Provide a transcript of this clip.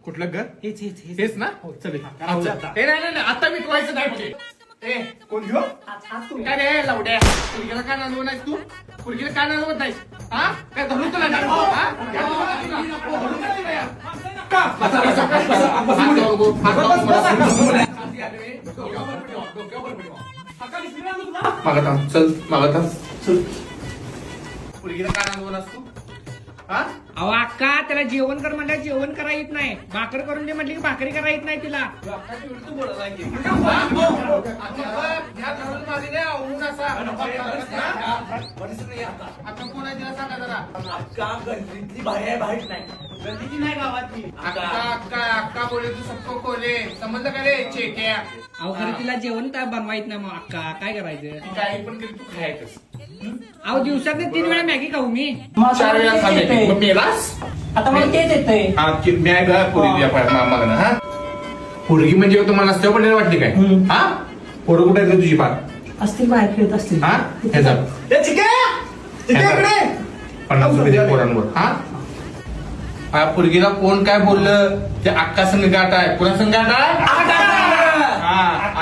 कुठलं घर हेच हेच ना चल नाही आता मी तुला नाही ए कोण घेऊ काय रे लावड्या पुरगीला काय नांदवत नाहीस तू पुरगीला काय नांदवत नाहीस हा काय धरून तुला नाही मागत चल मागत चल पुरगीला काय नांदवत नाहीस तू हा अहो अक्का त्याला जेवण कर म्हणलं जेवण करा येत नाही भाकर करून दे म्हटली की भाकरी करा येत नाही तिला आता कोणाची सांगा जरा गल्लीची नाही गावातली अक्का बोले तू सबको कोले समजलं का रे चेक्या अहो खरं तिला जेवण काय बनवा येत नाही मग अक्का काय करायचं काही पण कधी तू खायचंस अहो दिवसात 3 वेळा मॅगी खाऊ मी 4 वेळा खाल्ले मग मेलास आता मला तेच येतंय हा मॅग पुरी मागणं हा पोरगी म्हणजे तुम्हाला रस्त्यावर पडलेली वाटली काय हा पोरं कुठे तुझी पार असतील बाहेर खेळत असतील हा ह्याचा 50 रुपये द्या पोरांवर हा पोरगीला कोण काय बोललं ते अक्का संघ गाठ आहे पुन्हा संघ गाठ आहे हा